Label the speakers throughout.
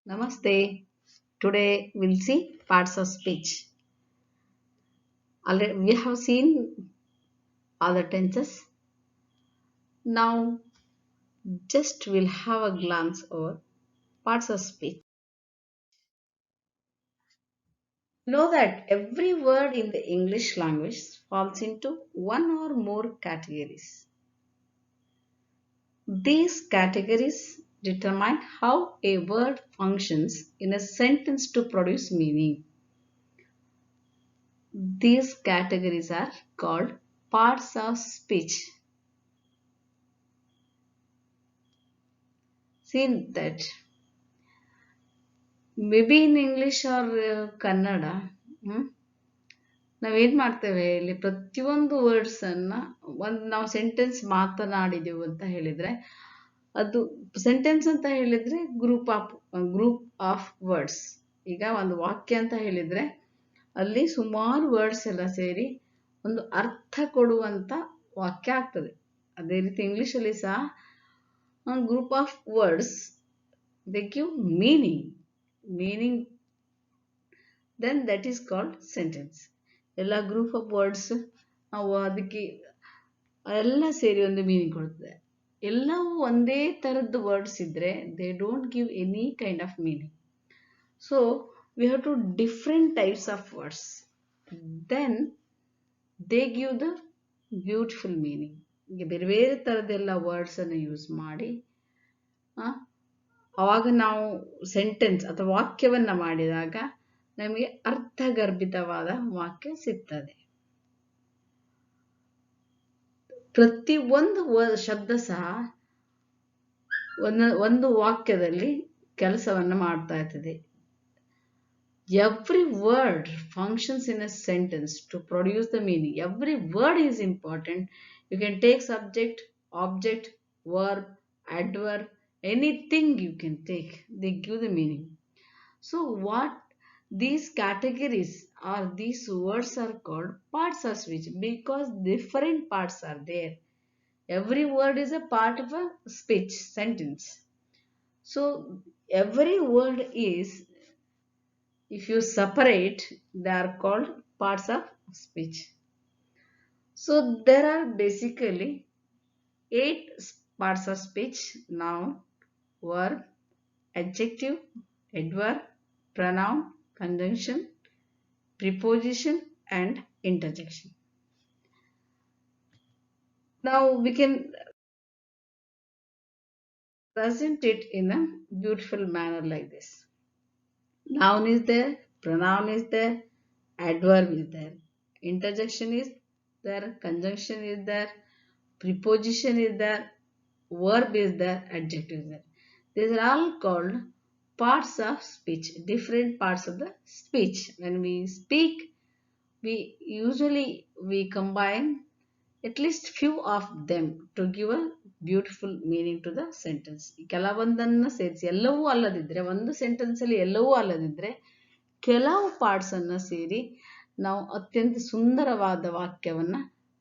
Speaker 1: Namaste. Today we'll see parts of speech. Already we have seen all the tenses. Now just we'll have a glance over parts of speech. Know that every word in the English language falls into one or more categories. These categories determine how a word functions in a sentence to produce meaning. These categories are called parts of speech. See that maybe in English or Kannada ನಾವೇನ್ ಮಾಡ್ತೇವೆ ಇಲ್ಲಿ ಪ್ರತಿಯೊಂದು words ಅನ್ನ ನಾವು sentence ಮಾತನಾಡಿದೆವು ಅಂತ ಹೇಳಿದ್ರೆ ಅದು ಸೆಂಟೆನ್ಸ್ ಅಂತ ಹೇಳಿದ್ರೆ ಗ್ರೂಪ್ ಆಫ್ ವರ್ಡ್ಸ್. ಈಗ ಒಂದು ವಾಕ್ಯ ಅಂತ ಹೇಳಿದ್ರೆ ಅಲ್ಲಿ ಸುಮಾರು ವರ್ಡ್ಸ್ ಎಲ್ಲ ಸೇರಿ ಒಂದು ಅರ್ಥ ಕೊಡುವಂತ ವಾಕ್ಯ ಆಗ್ತದೆ. ಅದೇ ರೀತಿ ಇಂಗ್ಲಿಷ್ ಅಲ್ಲಿ ಸಹ group of words they give meaning, then that is called sentence. ಎಲ್ಲ ಗ್ರೂಪ್ ಆಫ್ ವರ್ಡ್ಸ್ ನಾವು ಅದಕ್ಕೆ ಎಲ್ಲ ಸೇರಿ ಒಂದು ಮೀನಿಂಗ್ ಕೊಡ್ತದೆ. ಎಲ್ಲವೂ ಒಂದೇ ತರದ್ದು ವರ್ಡ್ಸ್ ಇದ್ರೆ they don't give any kind of meaning. So we have to different types of words, then they give the beautiful meaning. ಈಗ ಬೇರೆ ಬೇರೆ ತರದೆಲ್ಲ ವರ್ಡ್ಸ್ ಅನ್ನು ಯೂಸ್ ಮಾಡಿ ಅವಾಗ ನಾವು ಸೆಂಟೆನ್ಸ್ ಅಥವಾ ವಾಕ್ಯವನ್ನ ಮಾಡಿದಾಗ ನಮಗೆ ಅರ್ಥಗರ್ಭಿತವಾದ ವಾಕ್ಯ ಸಿಗ್ತದೆ. ಪ್ರತಿ ಒಂದು ಶಬ್ದ ಸಹ ಒಂದು ವಾಕ್ಯದಲ್ಲಿ ಕೆಲಸವನ್ನ ಮಾಡ್ತಾ ಇರ್ತದೆ. Every word functions in a sentence to produce the meaning. Every word is important. You can take subject, object, verb, adverb, anything you can take, they give the meaning. So what these categories or these words are called parts of speech because different parts are there. Every word is a part of a speech sentence. So every word is, if you separate, they are called parts of speech. So there are basically 8 parts of speech: noun, verb, adjective, adverb, pronoun, conjunction, preposition, and interjection. Now we can present it in a beautiful manner like this. Noun is there, pronoun is there, adverb is there, interjection is there, conjunction is there, preposition is there, verb is there, adjective is there. These are all called parts of speech, different parts of the speech. When we speak, we usually combine at least few of them to give a beautiful meaning to the sentence. ಕೆಲವೊಂದನ್ನು ಸೇರಿಸಿ ಎಲ್ಲವೂ ಅಲ್ಲದಿದ್ರೆ, ಒಂದು sentence ಅಲ್ಲಿ ಎಲ್ಲವೂ ಅಲ್ಲದಿದ್ರೆ ಕೆಲವು parts ಅನ್ನ ಸೇರಿ ನಾವು ಅತ್ಯಂತ ಸುಂದರವಾದ ವಾಕ್ಯವನ್ನ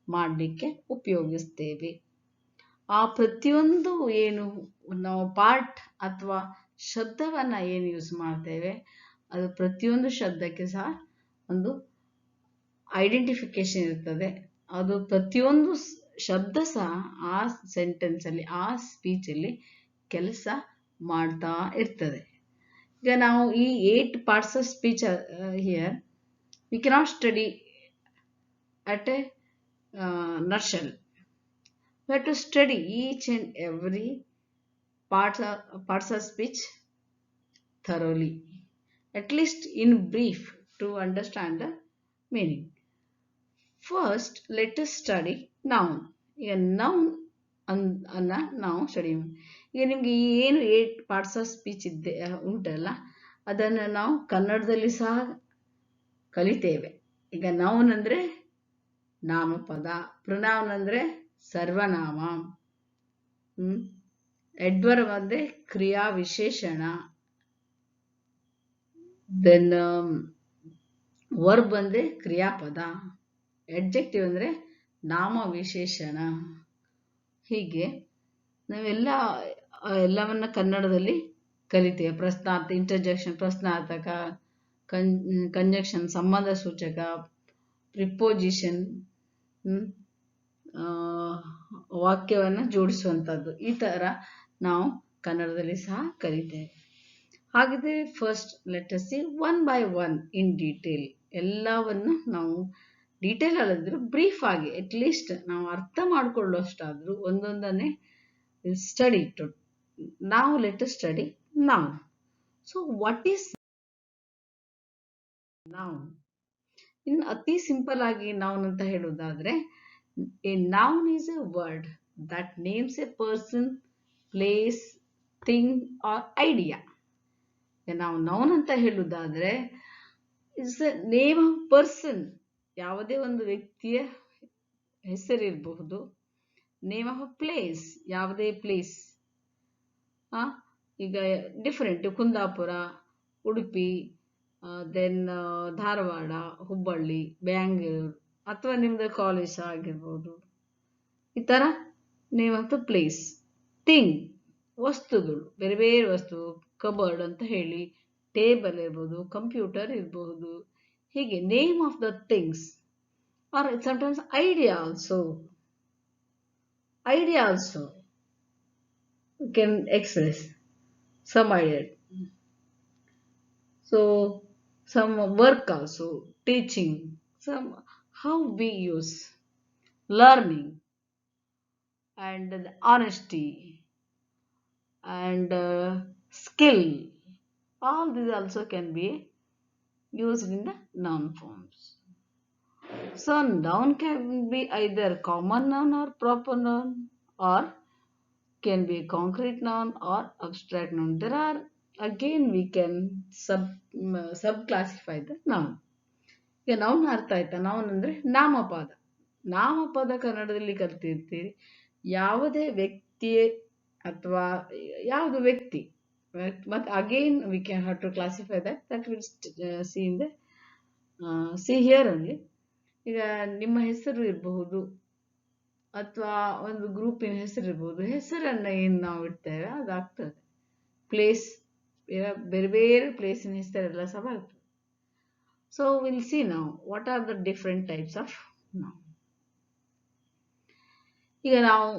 Speaker 1: ಮಾಡಲಿಕ್ಕೆ ಉಪಯೋಗಿಸ್ತೇವೆ. ಆ ಪ್ರತಿಯೊಂದು ಏನು ನಾವು ಪಾರ್ಟ್ ಅಥವಾ ಶಬ್ದವನ್ನ ಏನು ಯೂಸ್ ಮಾಡ್ತೇವೆ ಅದು ಪ್ರತಿಯೊಂದು ಶಬ್ದಕ್ಕೆ ಸಹ ಒಂದು ಐಡೆಂಟಿಫಿಕೇಶನ್ ಇರ್ತದೆ. ಅದು ಪ್ರತಿಯೊಂದು ಶಬ್ದ ಸಹ ಆ ಸೆಂಟೆನ್ಸ್ ಅಲ್ಲಿ ಆ ಸ್ಪೀಚ್ ಅಲ್ಲಿ ಕೆಲಸ ಮಾಡ್ತಾ ಇರ್ತದೆ. ಈಗ ನಾವು ಈ 8 parts of speech here we cannot study at a nutshell. We have to study each and every parts of speech thoroughly, at least in brief, to understand the meaning. First, let us study noun. ಈಗ noun ಅನ್ನ ನಾವು study ಈಗ ನಿಮ್ಗೆ ಏನು 8 parts of speech ಉಂಟಲ್ಲ ಅದನ್ನು ನಾವು ಕನ್ನಡದಲ್ಲಿ ಸಹ ಕಲಿತೇವೆ. ಈಗ ನೌನ್ ಅಂದ್ರೆ ನಾಮಪದ, ಪ್ರೊನೌನ್ ಅಂದ್ರೆ ಸರ್ವನಾಮ, adverb ಅಂದ್ರೆ ಕ್ರಿಯಾ ವಿಶೇಷಣ, ದೆನ್ ವರ್ಬ್ ಅಂದ್ರೆ ಕ್ರಿಯಾಪದ, adjective ಅಂದ್ರೆ ನಾಮ ವಿಶೇಷಣ. ಹೀಗೆ ನಾವೆಲ್ಲವನ್ನ ಕನ್ನಡದಲ್ಲಿ ಕಲಿತೇವೆ. ಪ್ರಶ್ನಾರ್ಥ, ಇಂಟರ್ಜೆಕ್ಷನ್ ಪ್ರಶ್ನಾರ್ಥಕ, ಕಂಜಕ್ಷನ್ ಸಂಬಂಧ ಸೂಚಕ, ಪ್ರಿಪೋಸಿಷನ್ ವಾಕ್ಯವನ್ನು ಜೋಡಿಸುವಂಥದ್ದು. ಈ ಥರ ನಾವು ಕನ್ನಡದಲ್ಲಿ ಸಹ ಕಲಿತೇವೆ. ಹಾಗಿದ್ರೆ first let us see one by one in detail. ಎಲ್ಲವನ್ನು ನಾವು ಡೀಟೇಲ್ ಅಲ್ಲದಿದ್ರು ಬ್ರೀಫ್ ಆಗಿ ಅಟ್ಲೀಸ್ಟ್ ನಾವು ಅರ್ಥ ಮಾಡಿಕೊಳ್ಳುವಷ್ಟಾದರೂ ಒಂದೊಂದನ್ನೇ ಸ್ಟಡಿ ಟು. ನಾವು let us study noun. So what is noun? ಇನ್ನು ಅತಿ ಸಿಂಪಲ್ ಆಗಿ ನೌನ್ ಅಂತ ಹೇಳುವುದಾದ್ರೆ, a noun is a word that names a person, place, thing or idea. ನಾವು ನೌನ್ ಅಂತ ಹೇಳುವುದಾದ್ರೆ it's a name of person, ಯಾವುದೇ ಒಂದು ವ್ಯಕ್ತಿಯ ಹೆಸರಿರಬಹುದು. ನೇಮ್ ಆಫ್ ಅ ಪ್ಲೇಸ್, ಯಾವುದೇ ಪ್ಲೇಸ್. ಈಗ ಡಿಫರೆಂಟ್, ಕುಂದಾಪುರ, ಉಡುಪಿ, ದೆನ್ ಧಾರವಾಡ, ಹುಬ್ಬಳ್ಳಿ, ಬ್ಯಾಂಗ್ಳೂರು, ಅಥವಾ ನಿಮ್ದು ಕಾಲೇಜ್ ಆಗಿರ್ಬೋದು. ಈ ಥರ name of the place. Thing, ವಸ್ತುಗಳು, ಬೇರೆ ಬೇರೆ ವಸ್ತು, ಕಬರ್ಡ್ ಅಂತ ಹೇಳಿ, ಟೇಬಲ್ ಇರ್ಬೋದು, ಕಂಪ್ಯೂಟರ್ ಇರ್ಬೋದು. ಹೀಗೆ name of the things. Or sometimes idea also. Idea also can express some idea. So some work also, teaching, some how we use, learning, and the honesty, and skill. All these also can be used in the noun forms. So noun can be either common noun or proper noun, or can be concrete noun or abstract noun. There are, again we can sub classify the noun. ಈಗ noun ಅರ್ಥ ಆಯ್ತಾ? Noun ಅಂದ್ರೆ ನಾಮಪದ. ನಾಮಪದ ಕನ್ನಡದಲ್ಲಿ ಕಲ್ತಿರ್ತೀರಿ. ಯಾವುದೇ ವ್ಯಕ್ತಿ ಅಥವಾ ಯಾವುದು ವ್ಯಕ್ತಿ. ಮತ್ತೆ again we can have to classify that will see in the see here only. ಈಗ ನಿಮ್ಮ ಹೆಸರು ಇರಬಹುದು, ಅಥವಾ ಒಂದು ಗ್ರೂಪಿನ ಹೆಸರು ಇರ್ಬೋದು. ಹೆಸರನ್ನ ಏನು ನಾವು ಇಡ್ತೇವೆ ಅದಾಗ್ತದೆ. ಪ್ಲೇಸ್, ಬೇರೆ ಬೇರೆ ಪ್ಲೇಸಿನ ಹೆಸರೆಲ್ಲ ಸಹ ಬರ್ತದೆ. ಸೊ ವಿಲ್ ಸಿ ನಾವು what are the different types of noun. ಈಗ ನಾವು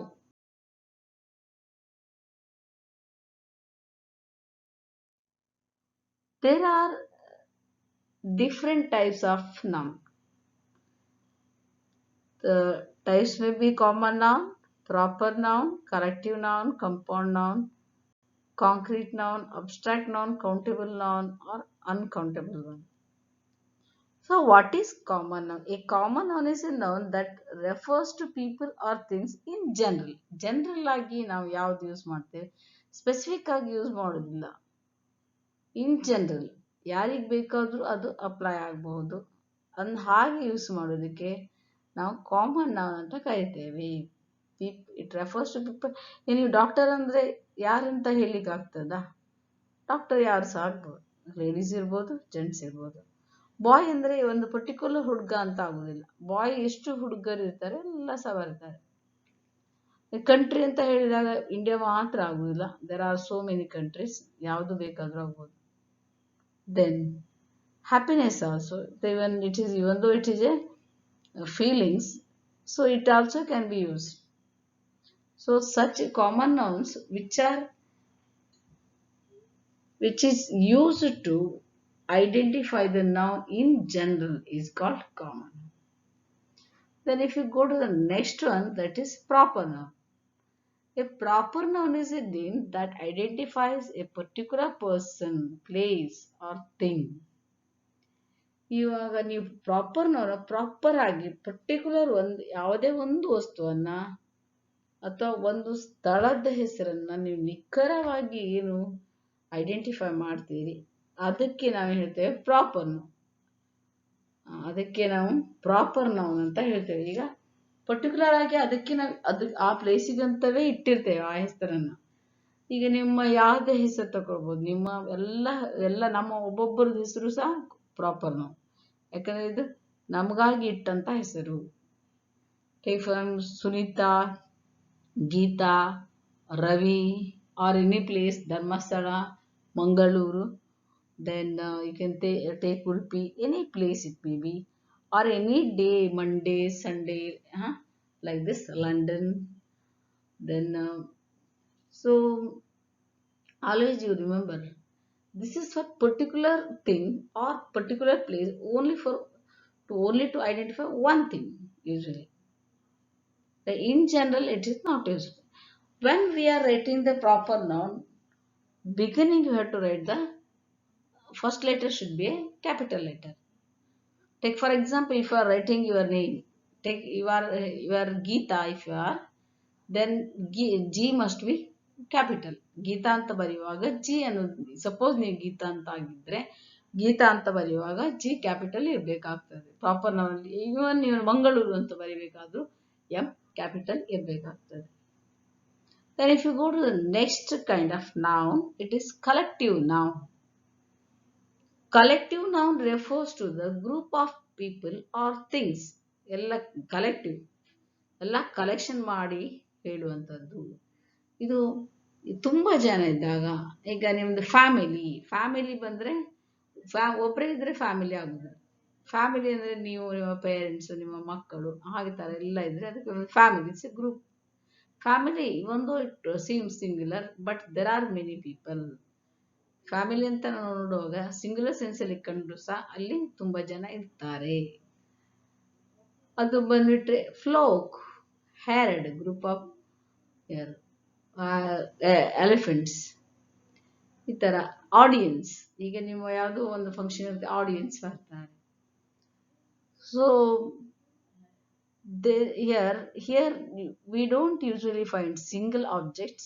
Speaker 1: there are different types of noun. The types may be common noun, proper noun, corrective noun, compound noun, concrete noun, abstract noun, countable noun, or uncountable noun. So what is common noun? A common noun is a noun that refers to people or things in general. General ಆಗಿ ನಾವು ಯಾವ್ದು use ಮಾಡ್ತೇವೆ, specific ಆಗಿ use ಮಾಡೋದಿಲ್ಲ. In general ಯಾರಿಗೆ ಬೇಕಾದ್ರೂ ಅದು apply ಆಗಬಹುದು. ಹಾಗೆ ಯೂಸ್ ಮಾಡೋದಕ್ಕೆ ನಾವು ಕಾಮನ್ ನೌನ್ ಅಂತ ಕರಿತೇವೆ. It refers to people. ನೀವು ಡಾಕ್ಟರ್ ಅಂದ್ರೆ ಯಾರಂತ ಹೇಳಿಕ್ಕೆ ಆಗ್ತದ? ಡಾಕ್ಟರ್ ಯಾರು ಸಹ ಆಗ್ಬೋದು, ಲೇಡೀಸ್ ಇರ್ಬೋದು, ಜೆಂಟ್ಸ್ ಇರ್ಬೋದು. ಬಾಯ್ ಅಂದ್ರೆ ಒಂದು ಪರ್ಟಿಕ್ಯುಲರ್ ಹುಡುಗ ಅಂತ ಆಗುದಿಲ್ಲ. ಬಾಯ್ ಎಷ್ಟು ಹುಡುಗರು ಇರ್ತಾರೆ ಎಲ್ಲ ಸಹ ಬರ್ತಾರೆ. ಕಂಟ್ರಿ ಅಂತ ಹೇಳಿದಾಗ ಇಂಡಿಯಾ ಮಾತ್ರ ಆಗುದಿಲ್ಲ. There are so many countries, ಯಾವುದು ಬೇಕಾದ್ರೂ ಆಗ್ಬೋದು. Then happiness also, even though it is a feelings, so it also can be used. So such common nouns which is used to identify the noun in general is called common. Then if you go to the next one, that is proper noun. A proper noun is a name that identifies a particular person, place or thing. ಇವಾಗ ನೀವು proper ಆಗಿ particular ಯಾವುದೇ ಒಂದು ವಸ್ತುವನ್ನ ಅಥವಾ ಒಂದು ಸ್ಥಳದ ಹೆಸರನ್ನ ನೀವು ನಿಖರವಾಗಿ ಏನು ಐಡೆಂಟಿಫೈ ಮಾಡ್ತೀರಿ ಅದಕ್ಕೆ ನಾವು ಹೇಳ್ತೇವೆ ಪ್ರಾಪರ್ ನೌನ್. ಅದಕ್ಕೆ ನಾವು ಪ್ರಾಪರ್ ನೌನ್ ಅಂತ ಹೇಳ್ತೇವೆ. ಈಗ ಪರ್ಟಿಕ್ಯುಲರ್ ಆಗಿ ಅದಕ್ಕೆ ನಾವು ಆ ಪ್ಲೇಸಿಗಂತವೇ ಇಟ್ಟಿರ್ತೇವೆ ಆ ಹೆಸರನ್ನ. ಈಗ ನಿಮ್ಮ ಯಾವುದೇ ಹೆಸರು ತಗೊಳ್ಬೋದು, ನಿಮ್ಮ ಎಲ್ಲ ನಮ್ಮ ಒಬ್ಬೊಬ್ಬರದ ಹೆಸರು ಸಹ ಪ್ರಾಪರ್ ನೌನ್. ಯಾಕಂದ್ರೆ ಇದು ನಮಗಾಗಿ ಇಟ್ಟಂತ ಹೆಸರು. Take from Sunita, Geeta, Ravi, or any place, Dharmasthala, Mangaluru, then you can take Ulpi, any place it may be, or any day, Monday, Sunday, like this, London. Then, so always you remember, this is for particular thing or particular place, only to identify one thing usually. In general, it is not used. When we are writing the proper noun, beginning you have to write the first letter should be a capital letter. Take for example, if you are writing your name, take you are Geeta. If you are, then G must be capital. Geeta ಅಂತ ಬರೆಯುವಾಗ G ಅನ್ನೋದು, suppose ನೀವು ಗೀತಾ ಅಂತ ಆಗಿದ್ರೆ ಗೀತಾ ಅಂತ ಬರೆಯುವಾಗ G capital ಇರಬೇಕಾಗ್ತದೆ. Proper ನಾವಲ್ಲಿ ಇವನ್ ನೀವು ಮಂಗಳೂರು ಅಂತ ಬರೀಬೇಕಾದ್ರೂ ಎಂ ಕ್ಯಾಪಿಟಲ್ ಇರಬೇಕಾಗ್ತದೆ. Then if you go to the next kind of noun, it is collective noun. Collective noun refers to the group of people or things. ಎಲ್ಲ ಕಲೆಕ್ಟಿವ್, ಎಲ್ಲ ಕಲೆಕ್ಷನ್ ಮಾಡಿ ಹೇಳುವಂಥದ್ದು. ಇದು ತುಂಬ ಜನ ಇದ್ದಾಗ, ಈಗ ನಿಮ್ದು ಫ್ಯಾಮಿಲಿ ಬಂದರೆ ಒಬ್ಬರೇ ಇದ್ರೆ ಫ್ಯಾಮಿಲಿ ಆಗುದು. ಫ್ಯಾಮಿಲಿ ಅಂದರೆ ನೀವು, ನಿಮ್ಮ ಪೇರೆಂಟ್ಸು, ನಿಮ್ಮ ಮಕ್ಕಳು, ಹಾಗೆ ಥರ ಎಲ್ಲ ಇದ್ರೆ ಅದಕ್ಕೆ ಒಂದು family, it's a group. Family ಒಂದು it seem singular, but there are many people. Family ಅಂತ ನಾವು ನೋಡುವಾಗ ಸಿಂಗ್ಯುಲರ್ ಸೆನ್ಸಲ್ಲಿ ಕಂಡ್ರು ಸಹ ಅಲ್ಲಿ ತುಂಬ ಜನ ಇರ್ತಾರೆ. ಅದು ಬಂದ್ಬಿಟ್ರೆ ಫ್ಲೋಕ್, ಹ್ಯಾರಡ್, ಗ್ರೂಪ್ ಆಫ್ ಎಲಿಫೆಂಟ್ಸ್, ಈ ಥರ. ಆಡಿಯನ್ಸ್, ಈಗ ನೀವು ಯಾವುದೋ ಒಂದು ಫಂಕ್ಷನ್ ಇರುತ್ತೆ, ಆಡಿಯನ್ಸ್ ಬರ್ತಾರೆ. So here we don't usually find single objects,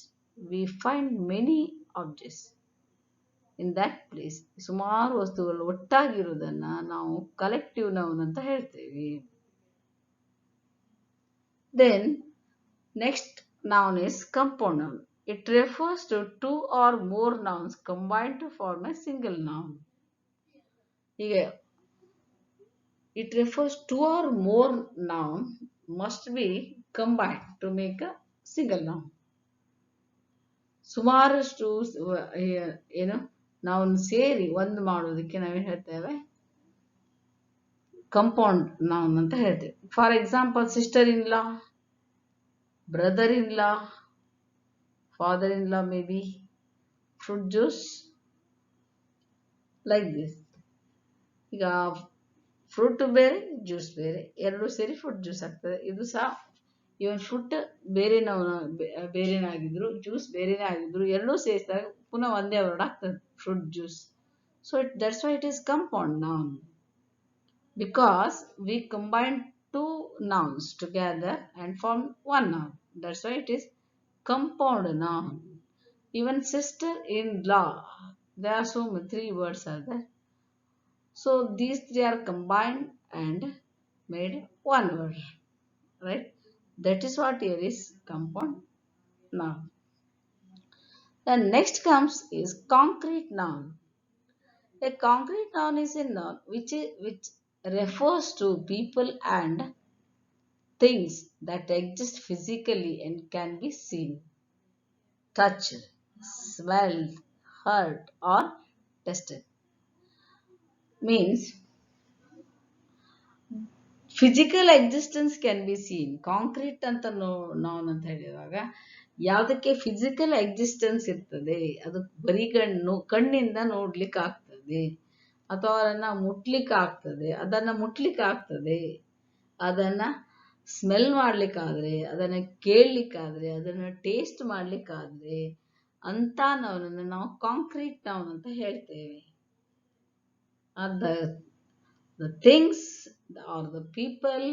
Speaker 1: we find many objects in that place. ಸುಮಾರು ವಸ್ತುಗಳು ಒಟ್ಟಾಗಿರುವುದನ್ನ ನಾವು ಕಲೆಕ್ಟಿವ್ ನೌನ್ ಅಂತ ಹೇಳ್ತೇವೆ. Then next noun is compound noun. It refers to two or more nouns combined to form a single noun. ಈಗ it refers two or more noun must be combined to make a single noun. ಸುಮಾರಷ್ಟು ಏನು ನಾವು ಸೇರಿ ಒಂದು ಮಾಡೋದಕ್ಕೆ ನಾವೇನು ಹೇಳ್ತೇವೆ, compound noun ಅಂತ ಹೇಳ್ತೇವೆ. For example, sister in law, brother in law, father in law, may be fruit juice, like this. ಈಗ ಫ್ರೂಟ್ ಬೇರೆ, ಜ್ಯೂಸ್ ಬೇರೆ, ಎರಡು ಸೇರಿ ಫ್ರೂಟ್ ಜ್ಯೂಸ್ ಆಗ್ತದೆ. ಇದು ಸಹ ಇವನ್ ಫ್ರೂಟ್ ಬೇರೆನೇ ಆಗಿದ್ರು, ಜ್ಯೂಸ್ ಬೇರೆನೇ ಆಗಿದ್ರು, ಎರಡೂ ಸೇರಿಸಿದಾಗ ಪುನಃ ಒಂದೇ ವರ್ಡ್ ಆಗ್ತದೆ, fruit juice. So that's why it is compound noun, because we combine two nouns together and form one noun. That's why it is compound noun. Even sister-in-law, there are so many, three words are there. So these three are combined and made one word, right? That is what here is compound noun. The next comes is concrete noun. A concrete noun is a noun which refers to people and things that exist physically and can be seen, touched, smelled, heard, or tasted. Means physical existence can be seen. Concrete ಅಂತ ನಾನ್ ಅಂತ ಹೇಳಿದಾಗ ಯಾವುದಕ್ಕೆ physical existence ಇರ್ತದೆ, ಅದು ಬರೀ ಕಣ್ಣಿಂದ ನೋಡ್ಲಿಕ್ಕೆ ಆಗ್ತದೆ, ಅಥವಾ ಅದನ್ನ ಮುಟ್ಲಿಕ್ಕೆ ಆಗ್ತದೆ, ಅದನ್ನ ಸ್ಮೆಲ್ ಮಾಡ್ಲಿಕ್ಕಾದ್ರೆ, ಅದನ್ನ ಕೇಳಲಿಕ್ಕಾದ್ರೆ, ಅದನ್ನ ಟೇಸ್ಟ್ ಮಾಡ್ಲಿಕ್ಕಾದ್ರೆ ಅಂತ ನಾವನ್ನ ನಾವು ಕಾಂಕ್ರೀಟ್ ನೌನ್ ಅಂತ ಹೇಳ್ತೇವೆ. The things or the people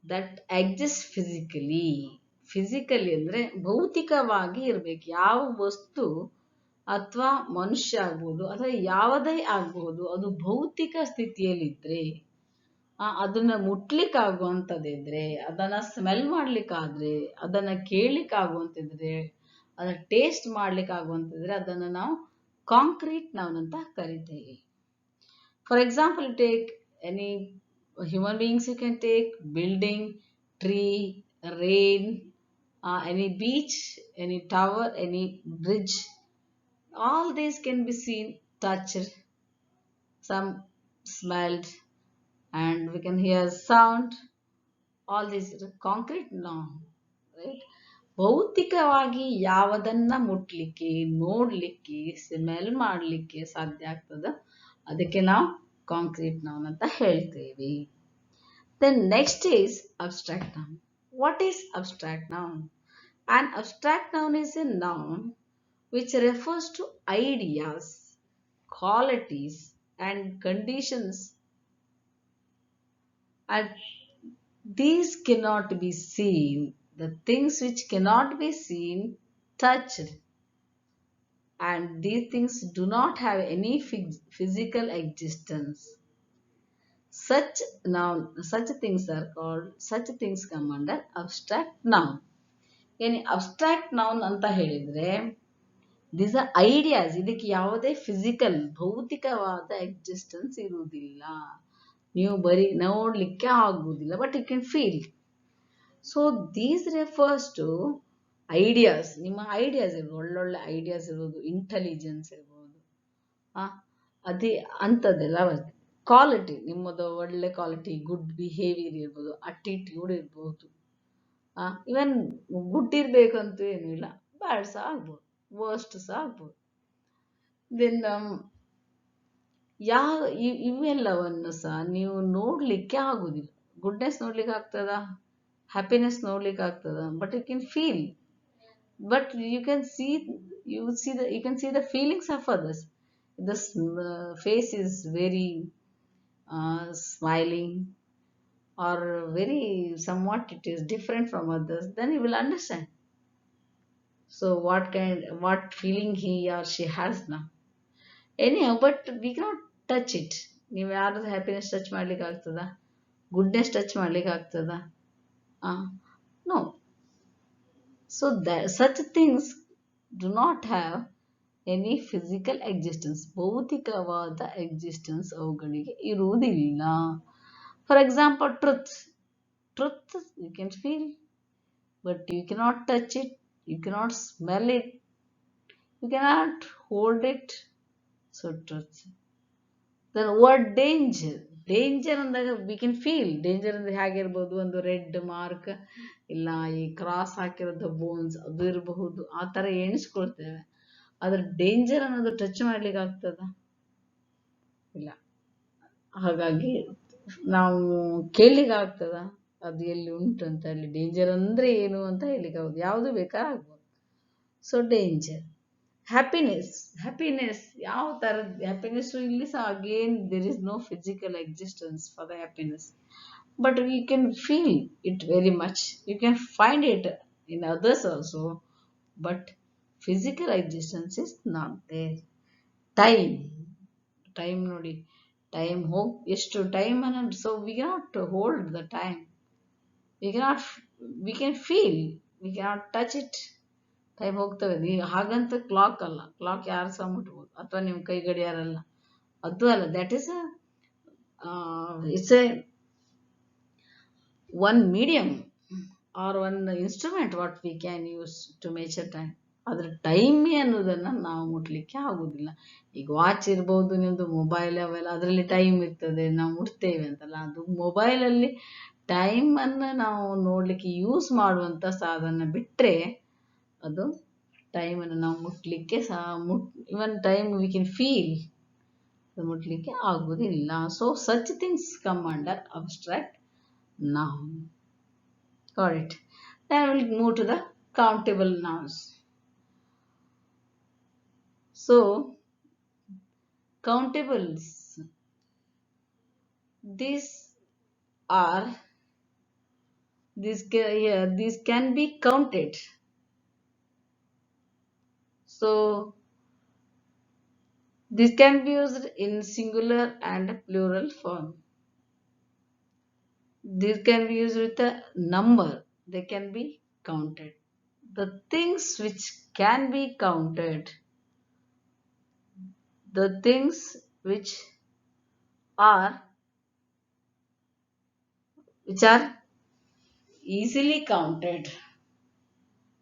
Speaker 1: that exist physically ಅಂದ್ರೆ ಭೌತಿಕವಾಗಿ ಇರ್ಬೇಕು. ಯಾವ ವಸ್ತು ಅಥವಾ ಮನುಷ್ಯ ಆಗ್ಬೋದು ಅಥವಾ ಯಾವುದೇ ಆಗ್ಬೋದು, ಅದು ಭೌತಿಕ ಸ್ಥಿತಿಯಲ್ಲಿದ್ರೆ, ಅದನ್ನ ಮುಟ್ಲಿಕ್ಕಾಗುವಂಥದ್ದಿದ್ರೆ, ಅದನ್ನ ಸ್ಮೆಲ್ ಮಾಡ್ಲಿಕ್ಕಾದ್ರೆ, ಅದನ್ನ ಕೇಳಲಿಕ್ಕಾಗುವಂತಿದ್ರೆ, ಅದನ್ನ ಟೇಸ್ಟ್ ಮಾಡ್ಲಿಕ್ಕಾಗುವಂತಿದ್ರೆ ಅದನ್ನ ನಾವು ಕಾಂಕ್ರೀಟ್ ನೌನ್ ಅಂತ ಕರಿತೇವೆ. For example, take any human beings, you can take building, tree, rain, any beach, any tower, any bridge, All these can be seen, touched, some smelled, and we can hear sound. All these concrete noun, right? ಭೌತಿಕವಾಗಿ ಯಾವುದನ್ನ ಮುಟ್ಲಿಕ್ಕೆ, ನೋಡ್ಲಿಕ್ಕೆ, smell ಮಾಡ್ಲಿಕ್ಕೆ ಸಾಧ್ಯ ಆಗ್ತದ, ಅದಕ್ಕೆ ನಾವು concrete noun ಅಂತ ಹೇಳ್ತೇವೆ. Then next is abstract noun. What is abstract noun? An abstract noun is a noun which refers to ideas, qualities, and conditions, and these cannot be seen. The things which cannot be seen, touched, and these things do not have any physical existence. Such things are called, such things come under abstract noun. ಏನು abstract noun ಅಂತ ಹೇಳಿದ್ರೆ this are ideas, ಇದಕ್ಕೆ ಯಾವುದೇ physical ಭೌತಿಕವಾದ existence ಇರುವುದಿಲ್ಲ, ನೀವು ಬರೀ ನೋಡ್ಲಿಕ್ಕೆ ಆಗುವುದಿಲ್ಲ, but you can feel. So these refers to ideas. ನಿಮ್ಮ ಐಡಿಯಾಸ್ ಇರ್ಬೋದು, ಒಳ್ಳೊಳ್ಳೆ ಐಡಿಯಾಸ್ ಇರ್ಬೋದು, ಇಂಟೆಲಿಜೆನ್ಸ್ ಇರ್ಬೋದು, ಅದೇ ಅಂಥದ್ದೆಲ್ಲ ಬರ್ತದೆ. ಕ್ವಾಲಿಟಿ, ನಿಮ್ಮದು ಒಳ್ಳೆ ಕ್ವಾಲಿಟಿ, ಗುಡ್ ಬಿಹೇವಿಯರ್ ಇರ್ಬೋದು, ಅಟಿಟ್ಯೂಡ್ ಇರ್ಬೋದು. ಇವನ್ ಗುಡ್ ಇರ್ಬೇಕಂತ ಏನಿಲ್ಲ, ಬ್ಯಾಡ್ ಸಹ ಆಗ್ಬೋದು, ವರ್ಸ್ಟ್ ಸಹ ಆಗ್ಬೋದು. ದೆನ್ ಇವೆಲ್ಲವನ್ನು ಸಹ ನೀವು ನೋಡ್ಲಿಕ್ಕೆ ಆಗುದಿಲ್ಲ. ಗುಡ್ನೆಸ್ ನೋಡ್ಲಿಕ್ಕೆ ಆಗ್ತದ, ಹ್ಯಾಪಿನೆಸ್ ನೋಡ್ಲಿಕ್ಕೆ ಆಗ್ತದ, but you can feel, but you can see the feelings of others. The face is very smiling or very somewhat it is different from others, then you will understand. So what feeling he or she has now. Anyhow, but we cannot touch it. ನೀವು ಯಾರ್ದು happiness touch ಮಾಡ್ಲಿಕ್ಕೆ ಆಗ್ತದ, goodness touch ಮಾಡ್ಲಿಕ್ಕೆ ಆಗ್ತದ? No. So such things do not have any physical existence. ಭೌತಿಕವಾದ existence ಅವುಗಳಿಗೆ ಇರುವುದಿಲ್ಲ. For example, truth. Truth you can feel, but you cannot touch it, you cannot smell it, you cannot hold it. So truth. Then word danger. Danger ಅಂದಾಗ V can feel. Danger ಅಂದ್ರೆ ಹೇಗಿರ್ಬೋದು, ಒಂದು red mark ಇಲ್ಲ ಈ cross ಹಾಕಿರೋದು bones ಅದು ಇರಬಹುದು, ಆ ಥರ ಎಣಿಸ್ಕೊಳ್ತೇವೆ. ಆದ್ರೆ ಡೇಂಜರ್ ಅನ್ನೋದು ಟಚ್ ಮಾಡ್ಲಿಕ್ಕೆ ಆಗ್ತದ? ಇಲ್ಲ. ಹಾಗಾಗಿ ನಾವು ಕೇಳಲಿಕ್ಕೆ ಆಗ್ತದ ಅದು ಎಲ್ಲಿ ಉಂಟು ಅಂತ, ಅಲ್ಲಿ ಡೇಂಜರ್ ಅಂದ್ರೆ ಏನು ಅಂತ ಹೇಳಿಕ್ಕೆ ಆಗುದು, ಯಾವುದು ಬೇಕಾದ್ರೆ ಆಗ್ಬೋದು. So danger. ಹ್ಯಾಪಿನೆಸ್ ಯಾವ ಥರದ ಹ್ಯಾಪಿನೆಸ್? ಇಲ್ಲಿ ಸಹ again there is no physical existence for the happiness, but we can feel it very much, you can find it in others also, but physical existence is not there. Time ನೋಡಿ, time ಎಷ್ಟು time ಅನ್ನ, so we cannot hold the time, we can feel, we cannot touch it. Time ಹೋಗ್ತವೆ, ಹಾಗಂತ clock ಅಲ್ಲ, clock ಯಾರು ಸಹ ಮುಟ್ಬೋದು, ಅಥವಾ ನಿಮ್ಮ ಕೈ ಗಡಿಯಾರಲ್ಲ, ಅದು ಅಲ್ಲ. That is it's a one medium or one instrument what we can use to measure time. ಆದ್ರೆ ಟೈಮೇ ಅನ್ನೋದನ್ನ ನಾವು ಮುಟ್ಲಿಕ್ಕೆ ಆಗುದಿಲ್ಲ. ಈಗ ವಾಚ್ ಇರ್ಬೋದು, ನಿಮ್ದು ಮೊಬೈಲ್ ಅವೆಲ್ಲ ಅದರಲ್ಲಿ ಟೈಮ್ ಇರ್ತದೆ, ನಾವು ಮುಟ್ತೇವೆ ಅಂತಲ್ಲ, ಅದು ಮೊಬೈಲಲ್ಲಿ ಟೈಮ್ ಅನ್ನ ನಾವು ನೋಡ್ಲಿಕ್ಕೆ ಯೂಸ್ ಮಾಡುವಂತ ಸಾಧನ ಬಿಟ್ರೆ ಅದು ಟೈಮ್ ಅನ್ನು ನಾವು ಮುಟ್ಲಿಕ್ಕೆ ಇವನ್ ಟೈಮ್ ವಿ ಕ್ಯಾನ್ ಫೀಲ್, ಮುಟ್ಲಿಕ್ಕೆ ಆಗುದಿಲ್ಲ. So such things come under abstract noun. Got it. Then we'll move to the countable nouns. So countables, these can be counted. So this can be used in singular and plural form. This can be used with a number, they can be counted. The things which can be counted, the things which are easily counted,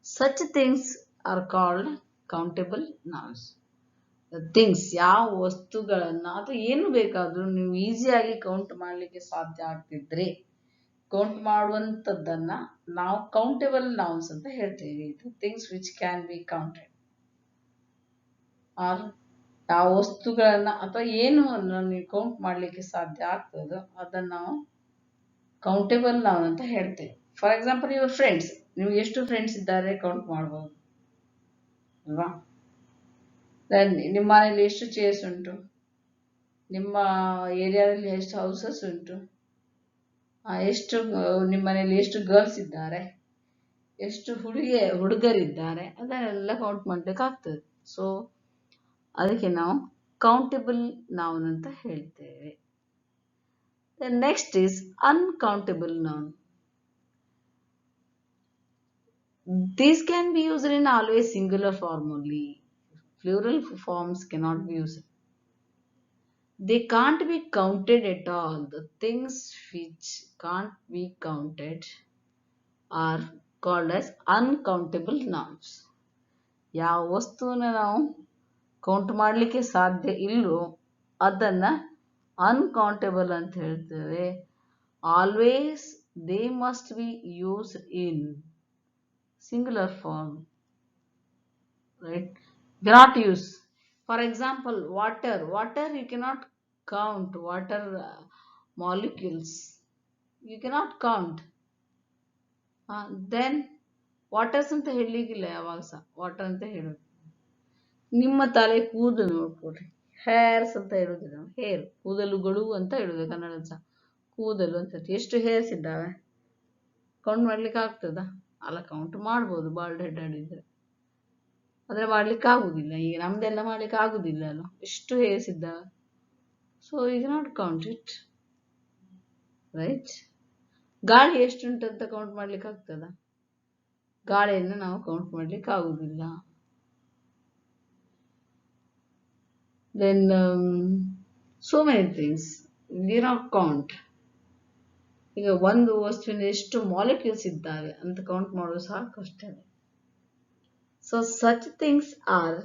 Speaker 1: such things are called countable nouns. Things ಯಾವ ವಸ್ತುಗಳನ್ನ ಅಥವಾ ಏನು ಬೇಕಾದ್ರೂ ನೀವು ಈಸಿಯಾಗಿ count ಮಾಡಲಿಕ್ಕೆ ಸಾಧ್ಯ ಆಗ್ತಿದ್ರೆ ಕೌಂಟ್ ಮಾಡುವಂಥದ್ದನ್ನ ನಾವು ಕೌಂಟೇಬಲ್ ನೌನ್ಸ್ ಅಂತ ಹೇಳ್ತೀವಿ. Things which can be counted or ಯಾವ ವಸ್ತುಗಳನ್ನ ಅಥವಾ ಏನು ನೀವು ಕೌಂಟ್ ಮಾಡಲಿಕ್ಕೆ ಸಾಧ್ಯ ಆಗ್ತದೋ ಅದನ್ನ ನಾವು ಕೌಂಟೇಬಲ್ ನೌನ್ ಅಂತ ಹೇಳ್ತೇವೆ. ಫಾರ್ ಎಕ್ಸಾಂಪಲ್ ಯುವರ್ ಫ್ರೆಂಡ್ಸ್, ನೀವು ಎಷ್ಟು ಫ್ರೆಂಡ್ಸ್ ಇದ್ದಾರೆ ಕೌಂಟ್ ಮಾಡ್ಬೋದು ಅಲ್ವಾ. ನಿಮ್ಮ ಮನೇಲಿ ಎಷ್ಟು ಚೇರ್ಸ್ ಉಂಟು, ನಿಮ್ಮ ಏರಿಯಾದಲ್ಲಿ ಎಷ್ಟು ಹೌಸಸ್ ಉಂಟು, ಎಷ್ಟು ನಿಮ್ಮ ಮನೇಲಿ ಎಷ್ಟು ಗರ್ಲ್ಸ್ ಇದ್ದಾರೆ, ಎಷ್ಟು ಹುಡುಗರಿದ್ದಾರೆ, ಅದನ್ನೆಲ್ಲ ಕೌಂಟ್ ಮಾಡ್ಲಿಕ್ಕೆ ಆಗ್ತದೆ. ಸೊ ಅದಕ್ಕೆ ನಾವು ಕೌಂಟೇಬಲ್ ನೌನ್ ಅಂತ ಹೇಳ್ತೇವೆ. Next is uncountable noun. These can be used in always singular form only. Plural forms cannot be used. They can't be counted at all. The things which can't be counted are called as uncountable nouns. ಯಾವ ವಸ್ತುವನ್ನ ನಾವು count ಮಾಡಲಿಕ್ಕೆ ಸಾಧ್ಯ ಇಲ್ಲೋ ಅದನ್ನ uncountable ಅಂತ ಹೇಳ್ತೇವೆ. Always they must be used in singular form, right? Cannot use, for example, water you cannot count. Water molecules you cannot count. Then waters ಅಂತ ಹೇಳಲಿಕ್ಕಿಲ್ಲ ಯಾವಾಗ ಸಹ ವಾಟರ್ ಅಂತ ಹೇಳೋದು. ನಿಮ್ಮ ತಲೆ ಕೂದಲು ನೋಡ್ಕೊಡ್ರಿ, ಹೇರ್ಸ್ ಅಂತ ಹೇಳುದಿಲ್ಲ, ಹೇರ್ ಕೂದಲುಗಳು ಅಂತ ಹೇಳುದು ಕನ್ನಡ ಸಹ, ಕೂದಲು ಅಂತ. ಎಷ್ಟು ಹೇರ್ಸ್ ಇದ್ದಾವೆ ಕೌಂಟ್ ಮಾಡ್ಲಿಕ್ಕೆ ಆಗ್ತದ? ಅಲ್ಲ, ಕೌಂಟ್ ಮಾಡ್ಬೋದು ಬಾಲ್ಡ್ ಹೆಡ್ ಇದ್ರೆ, ಆದ್ರೆ ಮಾಡ್ಲಿಕ್ಕೆ ಆಗುದಿಲ್ಲ. ಈಗ ನಮ್ದೆಲ್ಲ ಮಾಡ್ಲಿಕ್ಕೆ ಆಗುದಿಲ್ಲ ಅಲ್ಲ, ಎಷ್ಟು ಹೇರ್ಸ್ ಇದ್ದಾವೆ. So you not count it, right? ಗಾಳಿ ಎಷ್ಟುಂಟು ಅಂತ ಕೌಂಟ್ ಮಾಡ್ಲಿಕ್ಕೆ ಆಗ್ತದ? ಗಾಳಿಯನ್ನು ನಾವು ಕೌಂಟ್ ಮಾಡ್ಲಿಕ್ಕೆ ಆಗುದಿಲ್ಲ. Then so many things we not count. ಈಗ ಒಂದು ವಸ್ತುವಿನ ಎಷ್ಟು ಮಾಲಿಕ್ಯೂಲ್ಸ್ ಇದ್ದಾವೆ ಅಂತ ಕೌಂಟ್ ಮಾಡೋದು ಸಹ ಕಷ್ಟ. So such things are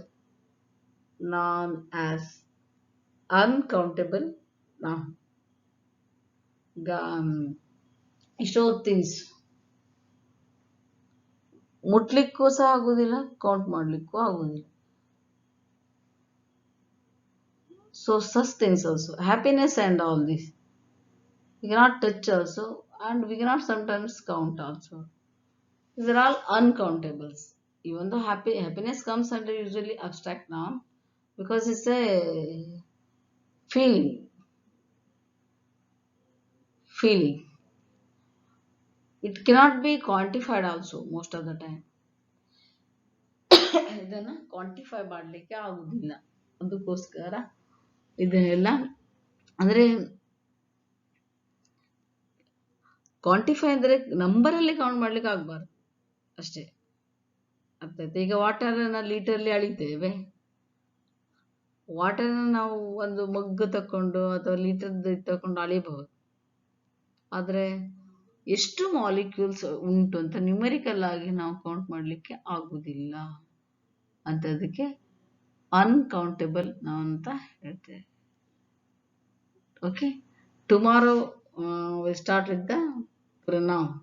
Speaker 1: known as uncountable noun. ಎಷ್ಟೋ ಥಿಂಗ್ಸ್ ಮುಟ್ಲಿಕ್ಕೂ ಸಹ ಆಗುದಿಲ್ಲ, ಕೌಂಟ್ ಮಾಡ್ಲಿಕ್ಕೂ ಆಗುದಿಲ್ಲ. So such things also, happiness and all this we cannot touch also, and we cannot sometimes count also. These are all uncountables. Even though happiness comes under usually abstract noun because it's a feeling. It cannot be quantified also most of the time. ಇದನ್ನ quantify ಮಾಡಲಿಕ್ಕೆ ಆಗುದಿಲ್ಲ. ಅದಕ್ಕೋಸ್ಕರ ಇದನ್ನೆಲ್ಲ ಅಂದ್ರೆ quantify ಅಂದ್ರೆ ನಂಬರಲ್ಲಿ count ಮಾಡ್ಲಿಕ್ಕೆ ಆಗ್ಬಾರ್ದು ಅಷ್ಟೇ, ಅರ್ಥ ಆಯ್ತಾ? ಈಗ ವಾಟರ್ನ ಲೀಟರ್ಲಿ ಅಳಿತೇವೆ. ವಾಟರ್ನ ನಾವು ಒಂದು ಮಗ್ಗು ತಕೊಂಡು ಅಥವಾ ಲೀಟರ್ ತಕೊಂಡು ಅಳಿಬಹುದು, ಆದ್ರೆ ಎಷ್ಟು ಮಾಲಿಕ್ಯೂಲ್ಸ್ ಉಂಟು ಅಂತ ನ್ಯೂಮೆರಿಕಲ್ ಆಗಿ ನಾವು ಕೌಂಟ್ ಮಾಡ್ಲಿಕ್ಕೆ ಆಗುದಿಲ್ಲ. ಅಂತದಕ್ಕೆ ಅನ್ಕೌಂಟೇಬಲ್ ನಾವು ಅಂತ ಹೇಳ್ತೇವೆ. Okay, tomorrow we'll start with the pronoun.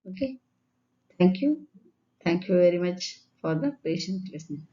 Speaker 1: Okay, thank you very much for the patient listening.